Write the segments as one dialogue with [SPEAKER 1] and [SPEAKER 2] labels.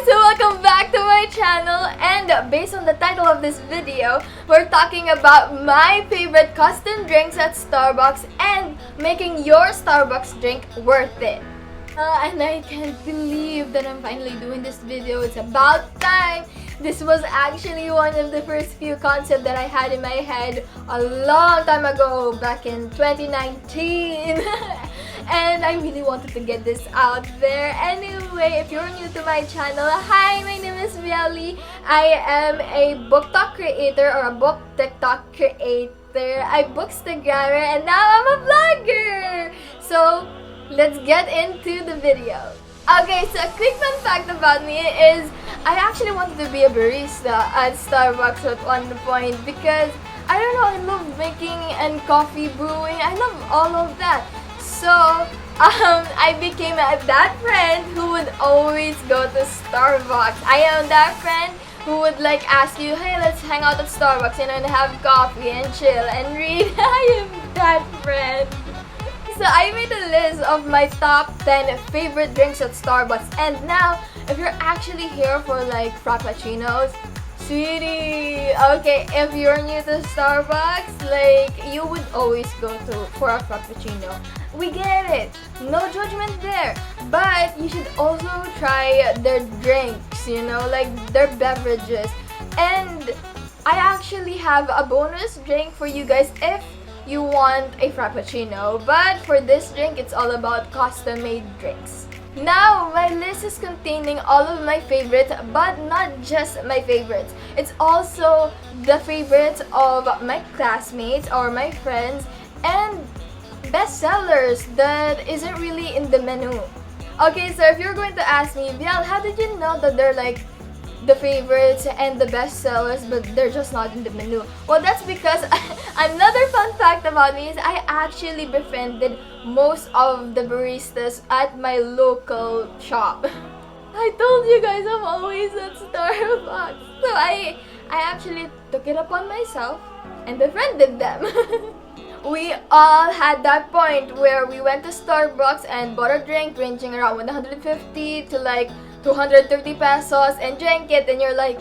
[SPEAKER 1] guys, so welcome back to my channel, and based on the title of this video, we're talking about my favorite custom drinks at Starbucks and making your Starbucks drink worth it. And I can't believe that I'm finally doing this video. It's about time. This was actually one of the first few concepts that I had in my head a long time ago, back in 2019. And I really wanted to get this out there. Anyway, if you're new to my channel, hi, my name is Viali. I am a book talk creator or a book TikTok creator. I bookstagrammer and now I'm a vlogger. So let's get into the video. Okay, so a quick fun fact about me is I actually wanted to be a barista at Starbucks at one point because I don't know, I love making and coffee brewing. I love all of that. So I became that friend who would always go to Starbucks. I am that friend who would like ask you, hey, let's hang out at Starbucks, you know, and have coffee and chill and read. I am that friend. So I made a list of my top 10 favorite drinks at Starbucks, and now if you're actually here for like frappuccinos, sweetie, okay, if you're new to Starbucks, like you would always go for a frappuccino. We get it, no judgment there, but you should also try their drinks, you know, like their beverages. And I actually have a bonus drink for you guys if you want a frappuccino, but for this drink it's all about custom made drinks. Now my list is containing all of my favorites, but not just my favorites. It's also the favorites of my classmates or my friends and bestsellers that isn't really in the menu. Okay, so if you're going to ask me, Bial, how did you know that they're like the favorites and the bestsellers but they're just not in the menu? Well, that's because another fun fact about me is I actually befriended most of the baristas at my local shop. I told you guys I'm always at Starbucks. So I actually took it upon myself and befriended them. We all had that point where we went to Starbucks and bought a drink ranging around 150 to like 230 pesos and drank it, and you're like,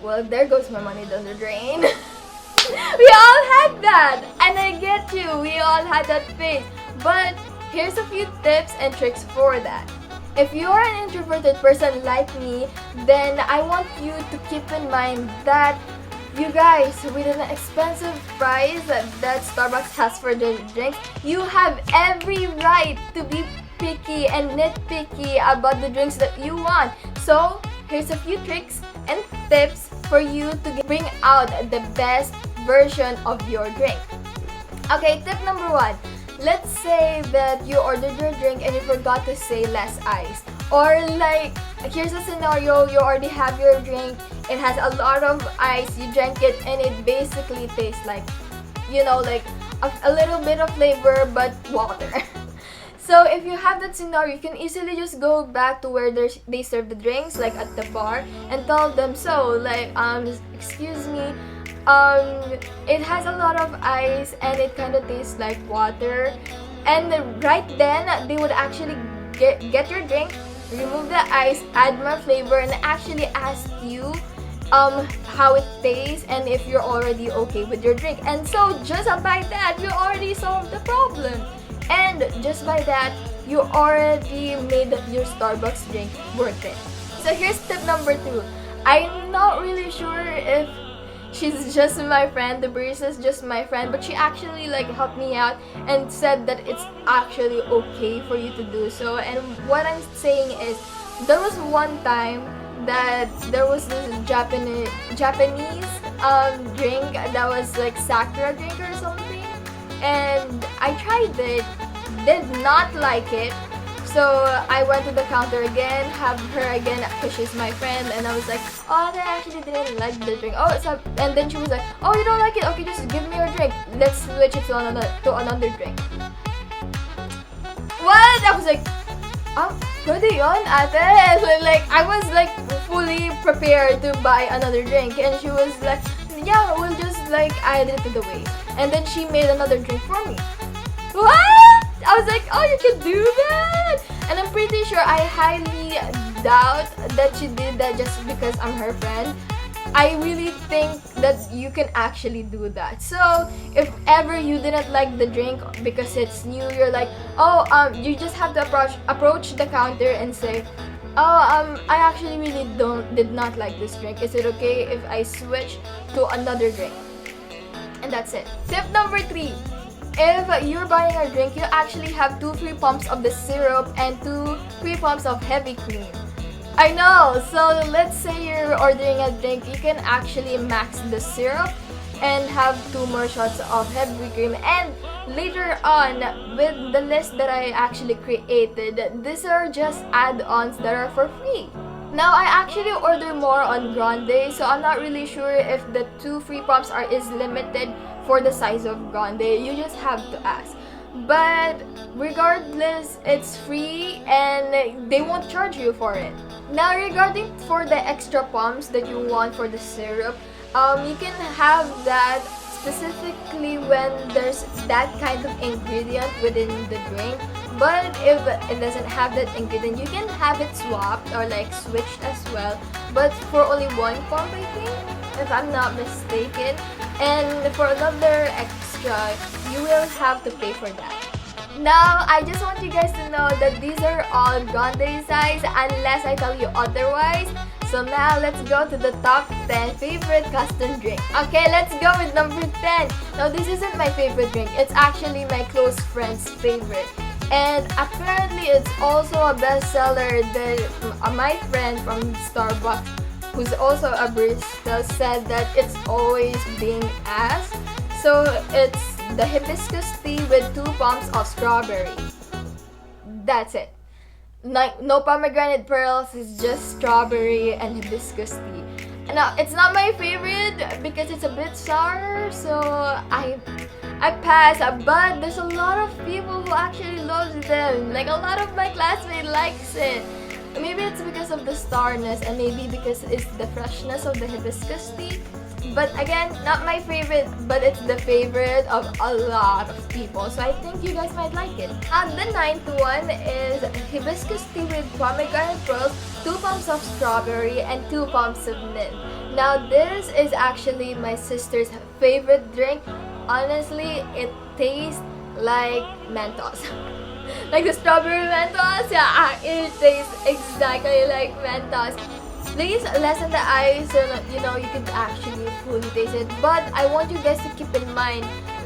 [SPEAKER 1] well, there goes my money down the drain. We all had that, and I get you, we all had that phase. But here's a few tips and tricks for that. If you're an introverted person like me, then I want you to keep in mind that you guys, with an expensive price that Starbucks has for their drinks, you have every right to be picky and nitpicky about the drinks that you want. So here's a few tricks and tips for you to bring out the best version of your drink. Okay, tip number 1. Let's say that you ordered your drink and you forgot to say less ice. Or like, here's a scenario, you already have your drink, it has a lot of ice, you drank it and it basically tastes like, you know, like a little bit of flavor but water. So if you have that scenario, you can easily just go back to where they serve the drinks, like at the bar, and tell them, so like, excuse me, it has a lot of ice and it kind of tastes like water. And right then, they would actually get your drink, remove the ice, add more flavor, and actually ask you how it tastes and if you're already okay with your drink. And so just by that, you already solved the problem. And just by that, you already made your Starbucks drink worth it. So here's tip number 2. I'm not really sure if she's just my friend, the barista is just my friend, but she actually like helped me out and said that it's actually okay for you to do so. And what I'm saying is, there was one time that there was this Japanese drink that was like sakura drink or something, and I tried it, did not like it. So I went to the counter again, have her again, because she's my friend, and I was like, oh, they actually didn't like the drink. Oh, so, and then she was like, oh, you don't like it? Okay, just give me your drink. Let's switch it to another drink. What? I was like, pwede yun, ate. Like, I was like fully prepared to buy another drink, and she was like, yeah, we'll just like add it to the way. And then she made another drink for me. What? I was like, oh, you can do that? And I'm pretty sure I highly doubt that she did that just because I'm her friend. I really think that you can actually do that. So if ever you didn't like the drink because it's new, you're like, oh, you just have to approach the counter and say, oh, I actually really did not like this drink. Is it okay if I switch to another drink? And that's it. Tip number 3. If you're buying a drink, you actually have 2 free pumps of the syrup and 2 free pumps of heavy cream. I know, so let's say you're ordering a drink, you can actually max the syrup and have 2 more shots of heavy cream. And later on, with the list that I actually created, these are just add-ons that are for free. Now, I actually order more on grande, so I'm not really sure if the 2 free pumps is limited for the size of grande. You just have to ask. But regardless, it's free and they won't charge you for it. Now, regarding for the extra pumps that you want for the syrup, you can have that specifically when there's that kind of ingredient within the drink. But if it doesn't have that ingredient, you can have it swapped or like switched as well. But for only 1 pump, I think, if I'm not mistaken. And for another extra, you will have to pay for that. Now, I just want you guys to know that these are all grande size unless I tell you otherwise. So now, let's go to the top 10 favorite custom drink. Okay, let's go with number 10. Now, this isn't my favorite drink. It's actually my close friend's favorite. And apparently, it's also a bestseller that my friend from Starbucks, who's also a barista, said that it's always being asked. So, it's the Hibiscus Tea with 2 pumps of strawberry. That's it. No Pomegranate Pearls, it's just strawberry and Hibiscus Tea. And now, it's not my favorite because it's a bit sour, so I pass. But there's a lot of people who actually loves them. Like, a lot of my classmates likes it. Maybe it's because of the starness and maybe because it's the freshness of the Hibiscus Tea. But again, not my favorite, but it's the favorite of a lot of people. So I think you guys might like it. And the 9th one is Hibiscus Tea with Pomegranate Pearls, 2 pumps of strawberry, and 2 pumps of mint. Now this is actually my sister's favorite drink. Honestly, it tastes like Mentos. Like the strawberry Mentos? Yeah, it tastes exactly like Mentos. Please lessen the ice so that, you know, you can actually fully taste it. But I want you guys to keep in mind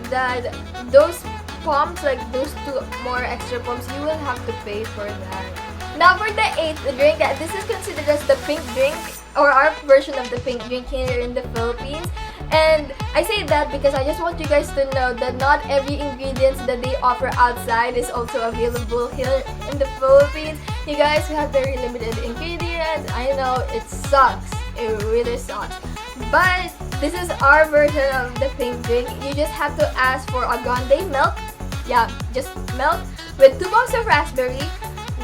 [SPEAKER 1] that those pumps, like those 2 more extra pumps, you will have to pay for that. Now for the 8th drink, this is considered as the pink drink, or our version of the pink drink here in the Philippines. And I say that because I just want you guys to know that not every ingredient that they offer outside is also available here in the Philippines. You guys, we have very limited ingredients. I know it sucks. It really sucks. But this is our version of the pink drink. You just have to ask for a grande milk. Yeah, just milk with 2 pumps of raspberry,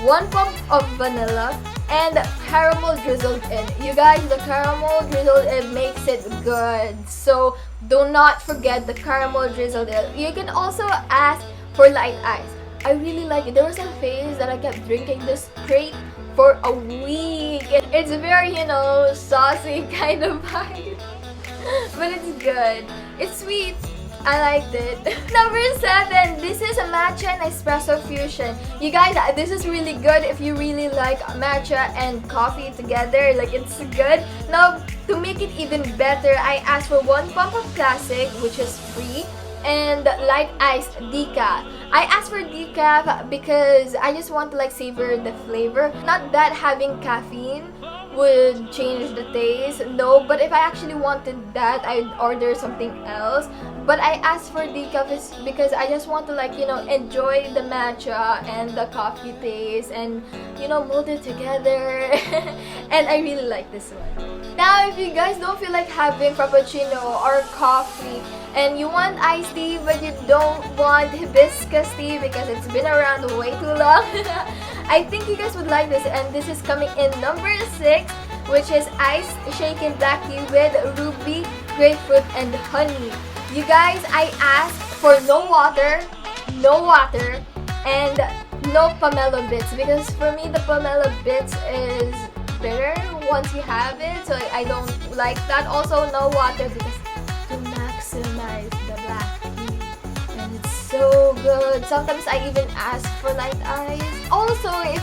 [SPEAKER 1] 1 pump of vanilla, and caramel drizzled in. You guys, the caramel drizzled in makes it good. So do not forget the caramel drizzled in. You can also ask for light ice. I really like it. There was a phase that I kept drinking this straight for a week. It's very, you know, saucy kind of vibe. But it's good. It's sweet. I liked it. Number 7, this is a Matcha and Espresso Fusion. You guys, this is really good if you really like matcha and coffee together. Like, it's good. Now, to make it even better, I asked for 1 pump of classic, which is free, and Light Ice Decal. I asked for decaf because I just want to like savor the flavor. Not that having caffeine would change the taste, no, but if I actually wanted that, I'd order something else. But I asked for decaf because I just want to like, you know, enjoy the matcha and the coffee taste and, you know, mold it together. And I really like this one. Now, if you guys don't feel like having frappuccino or coffee and you want iced tea but you don't want hibiscus tea because it's been around way too long, I think you guys would like this, and this is coming in number 6, which is iced shaken black tea with ruby, grapefruit, and honey. You guys, I asked for no water, and no pomelo bits, because for me the pomelo bits is bitter once you have it, so I don't like that. Also no water because to maximize the black tea, and it's so good. Sometimes I even ask for light ice. Also, if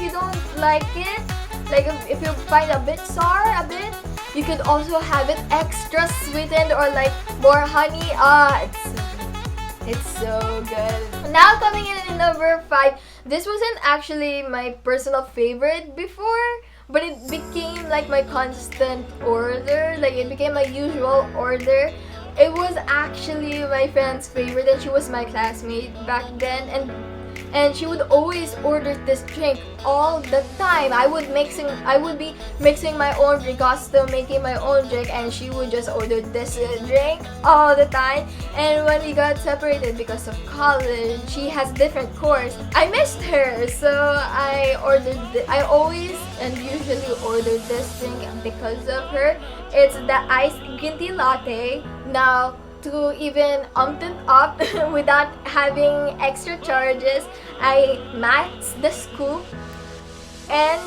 [SPEAKER 1] you don't like it, like if you find a bit sour you could also have it extra sweetened or like more honey. It's so good. Now coming in at number 5. This wasn't actually my personal favorite before, but it became like my constant order. Like it became my usual order. It was actually my friend's favorite, and she was my classmate back then, and she would always order this drink all the time. I would be mixing my own drink, also making my own drink, and she would just order this drink all the time. And when we got separated because of college, she has different course. I missed her, so I always and usually order this drink because of her. It's the iced green tea latte. Now, to even it up without having extra charges, I max the scoop and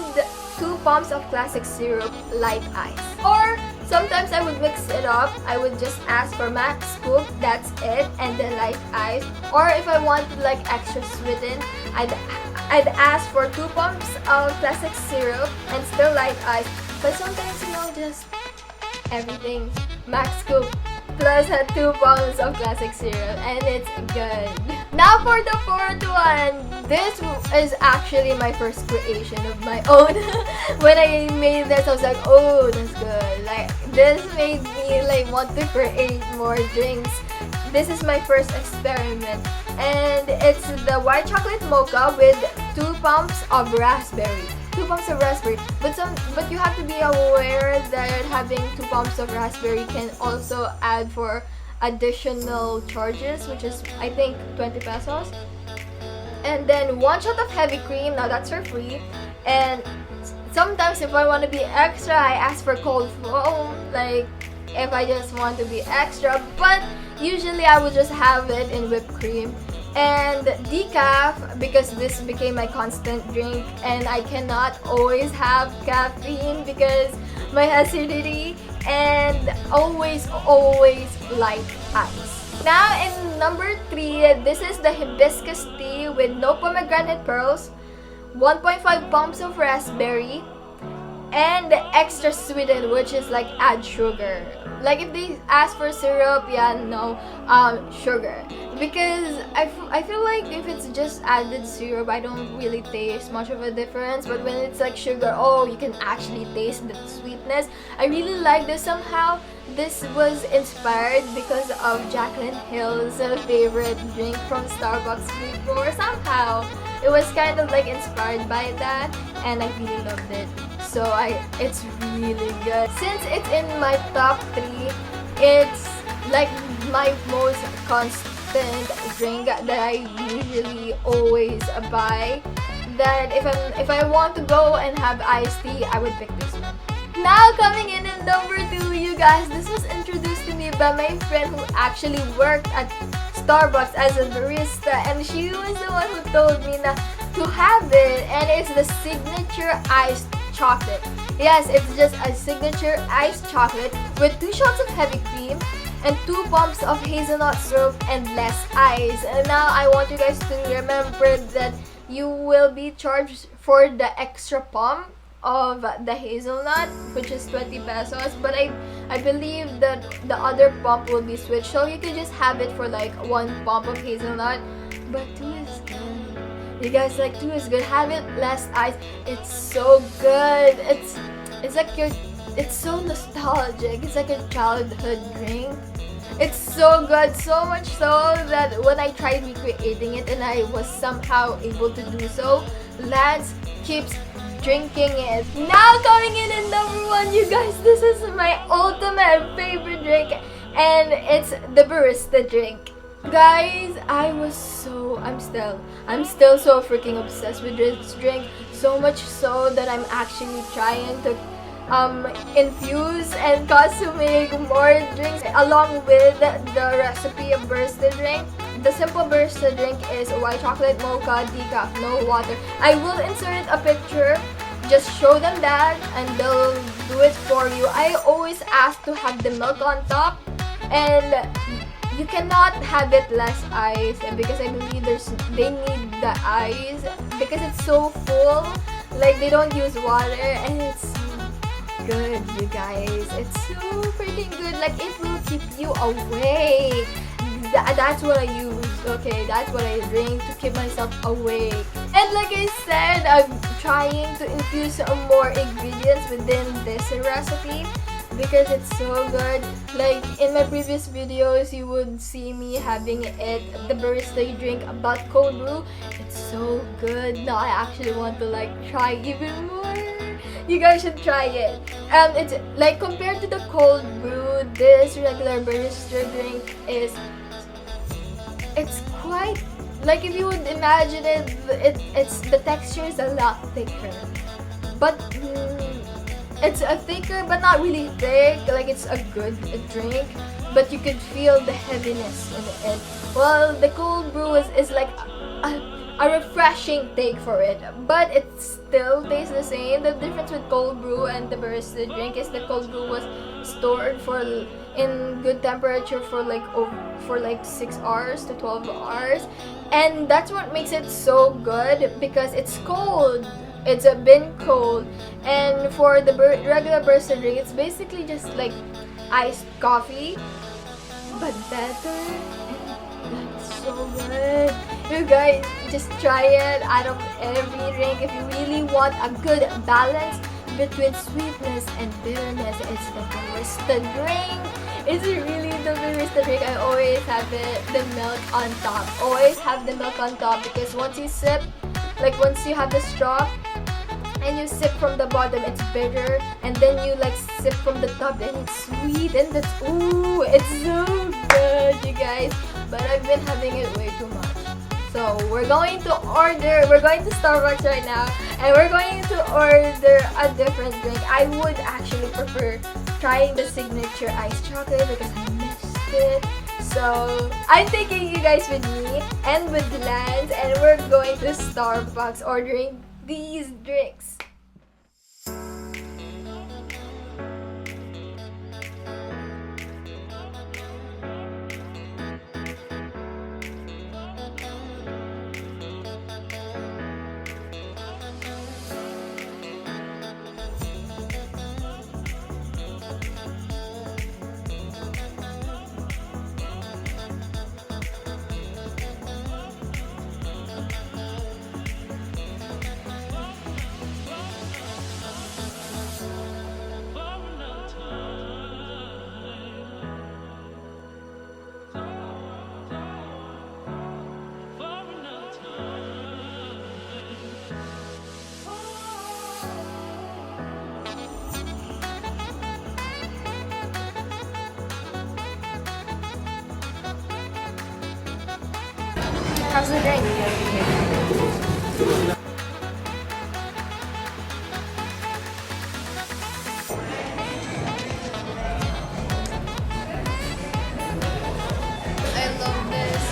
[SPEAKER 1] 2 pumps of classic syrup, light ice. Or sometimes I would mix it up. I would just ask for max scoop, that's it, and then light ice. Or if I wanted like extra sweetened, I'd ask for 2 pumps of classic syrup and still light ice. But sometimes, just everything max scoop plus 2 pumps of classic syrup, and it's good. Now for the 4th one. This is actually my first creation of my own. When I made this, I was like, oh, that's good. Like this made me like want to create more drinks. This is my first experiment, and it's the White Chocolate Mocha with 2 pumps of raspberry. 2 pumps of raspberry, but you have to be aware that having 2 pumps of raspberry can also add for additional charges, which is I think 20 pesos. And then 1 shot of heavy cream. Now that's for free. And sometimes if I want to be extra, I ask for cold foam, like if I just want to be extra, but usually I would just have it in whipped cream. And decaf, because this became my constant drink and I cannot always have caffeine because my acidity, and always light ice. Now in number 3, this is the Hibiscus Tea with no pomegranate pearls, 1.5 pumps of raspberry, and the extra sweetened, which is like add sugar. Like if they ask for syrup, sugar. Because I feel like if it's just added syrup, I don't really taste much of a difference. But when it's like sugar, you can actually taste the sweetness. I really like this. Somehow this was inspired because of Jaclyn Hill's favorite drink from Starbucks before. Somehow it was kind of like inspired by that, and I really loved it. So it's really good. Since it's in my top 3, it's like my most constant drink that I usually always buy. That if I want to go and have iced tea, I would pick this one. Now coming in at number 2, you guys, this was introduced to me by my friend who actually worked at Starbucks as a barista, and she was the one who told me to have it, and it's the signature iced chocolate. Yes, it's just a signature iced chocolate with 2 shots of heavy cream and 2 pumps of hazelnut syrup and less ice. And now I want you guys to remember that you will be charged for the extra pump of the hazelnut, which is 20 pesos, but I believe that the other pump will be switched, so you could just have it for like 1 pump of hazelnut. But 2 is good. You guys, like 2 is good. Have it less ice. It's so good. It's so nostalgic. It's like a childhood drink. It's so good, so much so that when I tried recreating it and I was somehow able to do so, Lance keeps drinking it. Now coming in at number 1, you guys, this is my ultimate favorite drink, and it's the Barista Drink. Guys, I'm still so freaking obsessed with this drink, so much so that I'm actually trying to infuse and consuming more drinks along with the recipe of Barista Drink. The simple Barista Drink is White Chocolate Mocha, Decaf, no water. I will insert a picture. Just show them that and they'll do it for you. I always ask to have the milk on top, and you cannot have it less ice because I believe they need the ice because it's so full. Like, they don't use water, and it's good, you guys. It's so freaking good. Like, it will keep you awake. That's what I use. Okay, that's what I drink to keep myself awake. And like I said, I'm trying to infuse some more ingredients within this recipe because it's so good. Like in my previous videos, you would see me having it, the Barista Drink, but cold brew. It's so good. Now I actually want to like try even more. You guys should try it. It's like, compared to the cold brew, this regular Barista Drink it's quite, like, if you would imagine it's the texture is a lot thicker, but it's a thicker but not really thick. Like, it's a good drink, but you could feel the heaviness in it. Well, the cold brew is like a refreshing take for it, but it still tastes the same. The difference with cold brew and the Barista Drink is the cold brew was stored in good temperature for like 6 hours to 12 hours, and that's what makes it so good because it's cold. It's been cold. And for the regular Barista Drink, it's basically just like iced coffee, but better. That's so good. You guys, just try it out of every drink. If you really want a good balance between sweetness and bitterness, it's the Barista Drink. It's really the Barista Drink. I always have the milk on top. Always have the milk on top because once you sip, like once you have the straw and you sip from the bottom, it's bitter, and then you like sip from the top and it's sweet, and that's, ooh, it's so good, you guys. But I've been having it way too much. So we're going to Starbucks right now, and we're going to order a different drink. I would actually prefer trying the signature iced chocolate because I missed it. So I'm taking you guys with me and with Lance, and we're going to Starbucks ordering these drinks. How's the drink? I love this.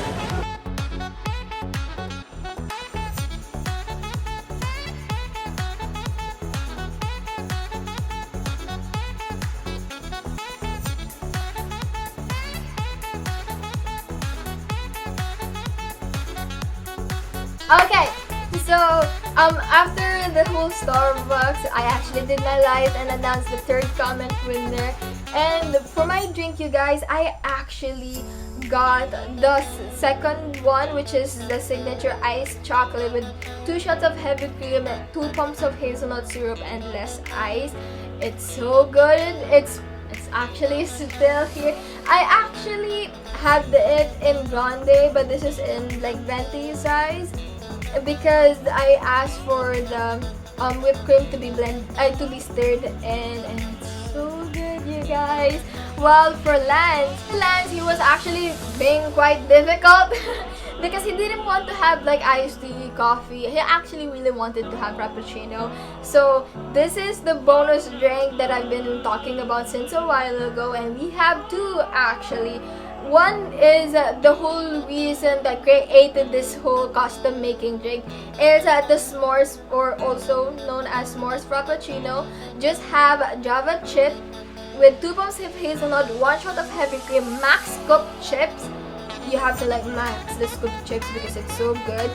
[SPEAKER 1] Okay, so after the whole Starbucks, I actually did my live and announced the third comment winner. And for my drink, you guys, I actually got the second one, which is the signature iced chocolate with 2 shots of heavy cream, 2 pumps of hazelnut syrup, and less ice. It's so good. It's actually still here. I actually had it in grande, but this is in like venti size, because I asked for the whipped cream to be stirred in, and it's so good, you guys. Well, for Lance, he was actually being quite difficult because he didn't want to have like iced tea, coffee. He actually really wanted to have frappuccino. So this is the bonus drink that I've been talking about since a while ago, and we have two actually. One is the whole reason that created this whole custom making drink is the s'mores, or also known as s'mores frappuccino. Just have Java chip with 2 pumps of hazelnut, 1 shot of heavy cream, max scoop chips. You have to like max the scoop chips because it's so good.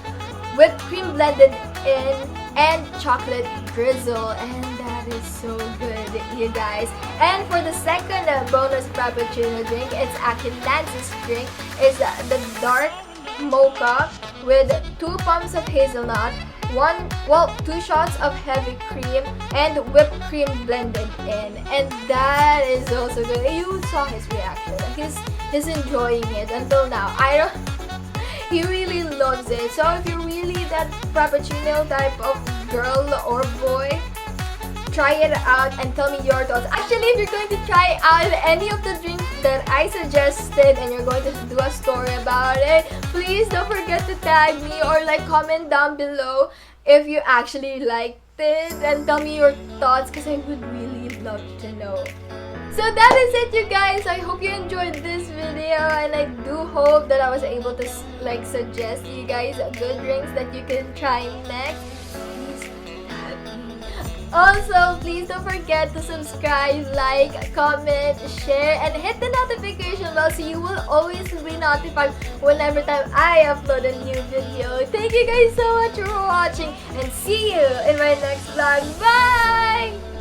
[SPEAKER 1] Whipped cream blended in and chocolate drizzle, and that is so good, you guys. And for the second bonus frappuccino drink, it's actually Lance's drink. It's the dark mocha with 2 pumps of hazelnut, 2 shots of heavy cream and whipped cream blended in, and that is also good. You saw his reaction. He's enjoying it until now. He really loves it. So if you're really that frappuccino type of girl or boy, try it out and tell me your thoughts. Actually, if you're going to try out any of the drinks that I suggested and you're going to do a story about it, please don't forget to tag me or like comment down below if you actually liked it, and tell me your thoughts because I would really love to know. So that is it, you guys. I hope you enjoyed this video, and I do hope that I was able to like suggest you guys good drinks that you can try next. Also, please don't forget to subscribe, like, comment, share, and hit the notification bell so you will always be notified whenever time I upload a new video. Thank you guys so much for watching, and see you in my next vlog. Bye!